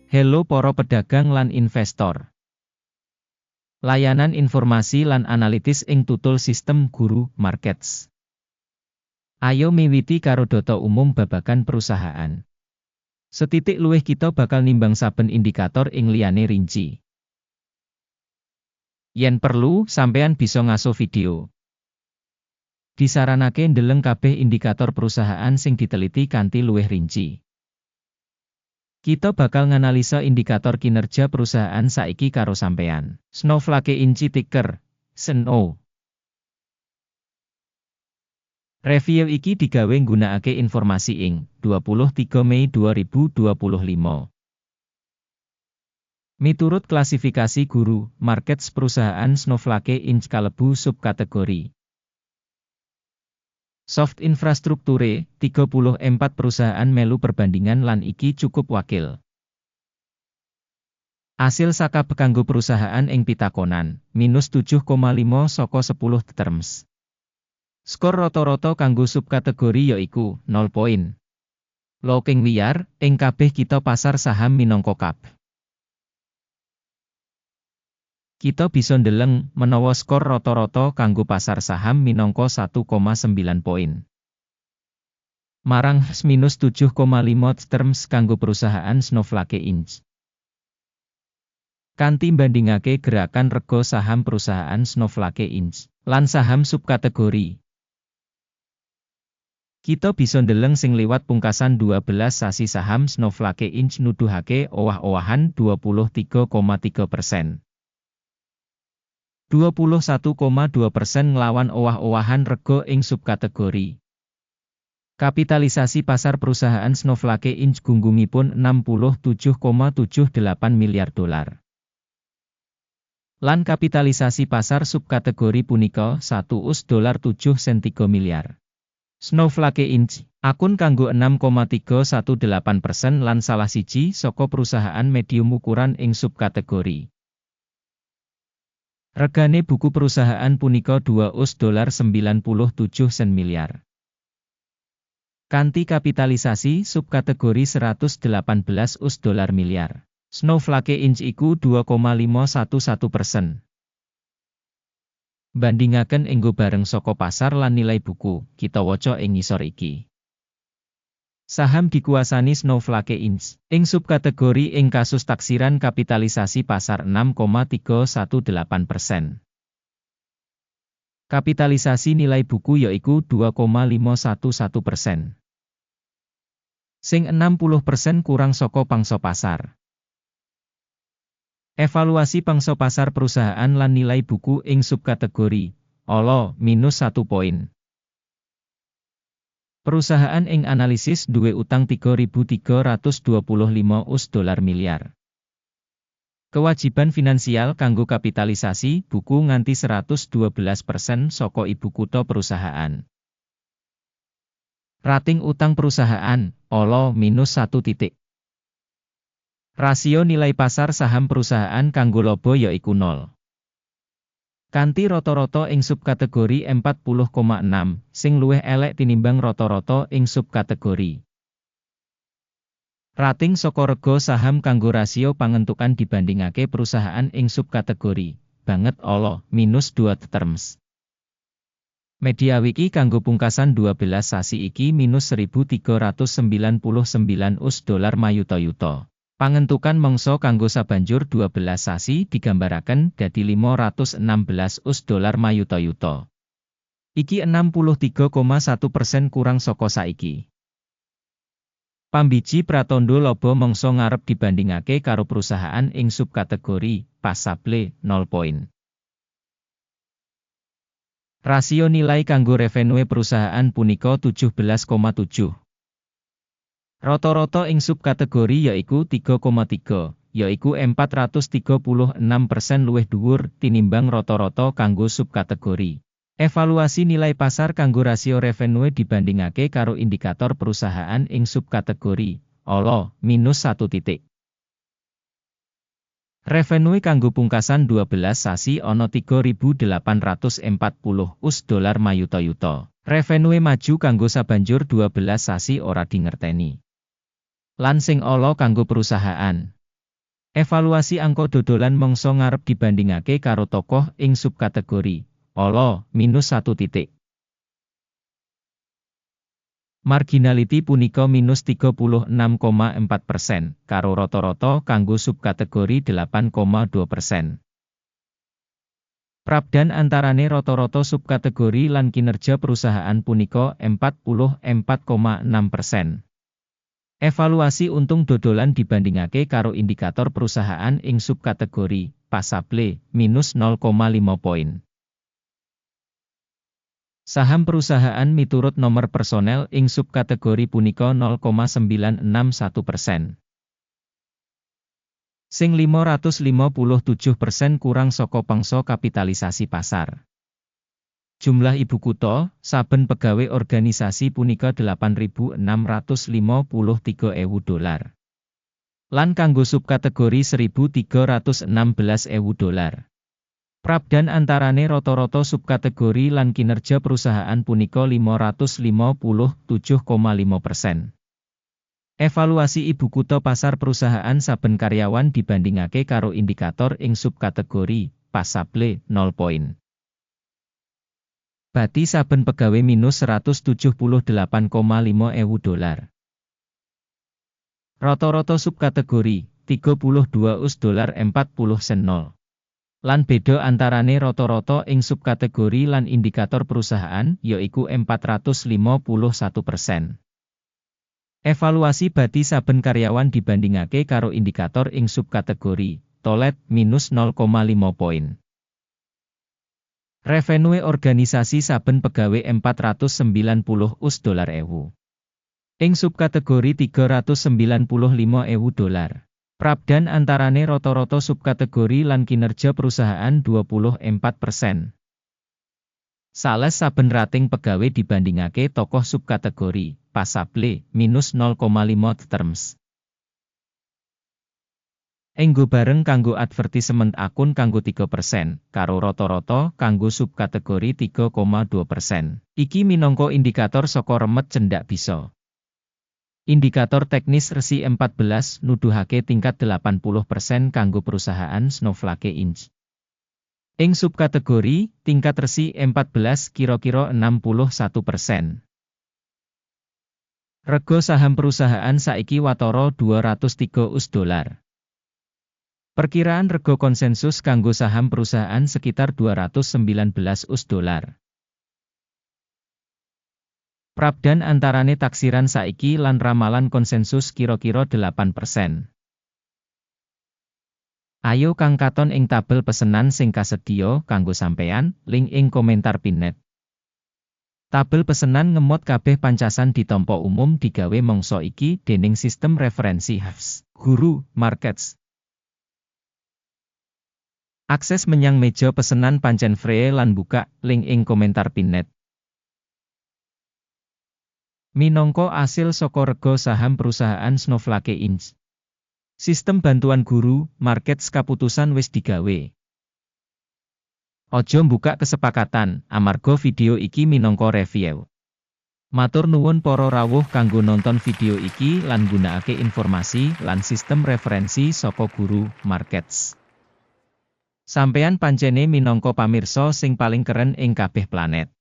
Hello para pedagang lan investor. Layanan informasi lan analitis ing tutul sistem Guru Markets. Ayo miwiti karo data umum babagan perusahaan. Setitik luwih kita bakal nimbang saben indikator ing liyane rinci. Yen perlu, sampean bisa ngaso video. Disaranake ndeleng kabeh indikator perusahaan sing diteliti kanthi luwih rinci. Kita bakal nganalisa indikator kinerja perusahaan saiki karo sampean. Snowflake Inc ticker SNO. Review iki digawe nggunakake informasi ing 23 Mei 2025. Miturut klasifikasi Guru Markets perusahaan Snowflake Inc kalebu subkategori Soft infrastrukture, 34 perusahaan melu perbandingan lan iki cukup wakil. Asil saka kanggo perusahaan ing pitakonan, minus 7,5 saka 10 terms. Skor rata-rata kanggo subkategori yaiku 0 poin. Looking wiyar, ing kabeh kita pasar saham minangka kap. Kita bisa ndeleng menawa skor rata-rata kanggo pasar saham minangka 1,9 poin. Marang minus 7,5 terms kanggo perusahaan Snowflake Inc. Kanthi bandingake gerakan rega saham perusahaan Snowflake Inc. lan saham subkategori. Kita bisa ndeleng sing liwat pungkasan 12 sasi saham Snowflake Inc nuduhake owah-owahan 23,3%. 21,2% nglawan owah-owahan rega ing subkategori. Kapitalisasi pasar perusahaan Snowflake Inc gunggungipun 67,78 miliar dolar. Lan kapitalisasi pasar subkategori punika $1.7 miliar. Snowflake Inc akun kanggo 6,318% lan salah siji saka perusahaan medium ukuran ing subkategori. Regane buku perusahaan punika $2.97 miliar. Kanthi kapitalisasi subkategori $118 miliar. Snowflake Inc iku 2,511%. Bandingaken enggo bareng saka pasar lan nilai buku, kita waca ing ngisor iki. Saham dikuasani Snowflake Inc. ing subkategori ing kasus taksiran kapitalisasi pasar 6,318%. Kapitalisasi nilai buku yaiku 2,511%. Sing 60% kurang saka pangsa pasar. Evaluasi pangsa pasar perusahaan lan nilai buku ing subkategori, minus 1 poin. Perusahaan ing analisis duwe utang $3.325 miliar. Kewajiban finansial kanggo kapitalisasi buku nganti 112% saka ibu kutha perusahaan. Rating utang perusahaan, minus 1 titik. Rasio nilai pasar saham perusahaan kanggo laba yaiku 0. Kanthi rata-rata ing subkategori 40,6, sing luwih elek tinimbang rata-rata ing subkategori. Rating saka rega saham kanggo rasio pangentukan dibandingake perusahaan ing subkategori, banget minus 2 terms. MediaWiki kanggo pungkasan 12 sasi iki minus $1.399 mayuta-yuta. Pangentukan mangsa kanggo sabanjur 12 sasi digambaraken dadi $516 mayuta-yuta. Iki 63,1% kurang saka saiki. Pambiji pratandha laba mangsa ngarep dibandingake karo perusahaan ing subkategori Passable 0 poin. Rasio nilai kanggo revenue perusahaan punika 17,7. Rata-rata ing subkategori yaiku 3,3, yaiku 436% luwih dhuwur tinimbang rata-rata kanggo subkategori. Evaluasi nilai pasar kanggo rasio revenue dibandingake karo indikator perusahaan ing subkategori, minus 1 titik. Revenue kanggo pungkasan 12 sasi ana $3.840 mayuta-yuta. Revenue maju kanggo sabanjur 12 sasi ora dingerteni. Lan sing ala kanggo perusahaan. Evaluasi angka dodolan mangsa ngarep dibandingake karo tokoh ing subkategori ala -1 titik. Marginality punika -36,4%, karo rata-rata kanggo subkategori 8,2%. Prabdan antarane rata-rata subkategori lan kinerja perusahaan punika 44,6%. Evaluasi untung dodolan dibandingake karo indikator perusahaan ing subkategori pasable -0,5 poin. Saham perusahaan miturut nomor personel ing subkategori punika 0,961%. Sing 557% kurang saka pangsa kapitalisasi pasar. Jumlah ibu kutha, saben pegawai organisasi punika $8.653.000. Lan kanggo subkategori $1.316.000. Prabdan antarane rata-rata subkategori lan kinerja perusahaan punika 557,5%. Evaluasi ibu kutha pasar perusahaan saben karyawan dibandingake karo indikator ing subkategori pasable 0 poin. Bati saben pegawai $178,500. Rata-rata subkategori $32.40. Lan beda antarane rata-rata ing subkategori lan indikator perusahaan yaiku 451%. Evaluasi bati saben karyawan dibandingake karo indikator ing subkategori tolet -0,5 poin. Revenue organisasi saben pegawai $490.000. Ing subkategori $395.000. Prabdan antarane rata-rata subkategori lan kinerja perusahaan 24%. Sales saben rating pegawai dibandingake tokoh subkategori pasable -0,5 terms. Enggo bareng kanggo advertisement akun kanggo 3%, karo rata-rata kanggo subkategori 3,2%. Iki minangka indikator saka remet cendak bisa. Indikator teknis resi 14 nuduhake tingkat 80% kanggo perusahaan Snowflake Inc. Ing subkategori, tingkat resi 14 kira-kira 61%. Rega saham perusahaan saiki watara $203. Perkiraan rega konsensus kanggo saham perusahaan sekitar $219. Prabdan antarane taksiran saiki lan ramalan konsensus kira-kira 8%. Ayo kang katon ing tabel pesenan sing kasedhiya kanggo sampeyan, link ing komentar pinet. Tabel pesenan ngemot kabeh pancasan ditampa umum digawe mangsa iki dening sistem referensi HAFS, Guru Markets. Akses menyang meja pesenan pancen free lan buka, link ing komentar pinet. Minangka asil saka rega saham perusahaan Snowflake Inc. Sistem bantuan Guru Markets kaputusan wis digawe. Ojo mbukak kesepakatan, amarga video iki minangka review. Matur nuwun para rawuh kanggo nonton video iki lan gunakake informasi lan sistem referensi saka Guru Markets. Sampeyan pancene minangka pamirsa sing paling keren ing kabeh planet.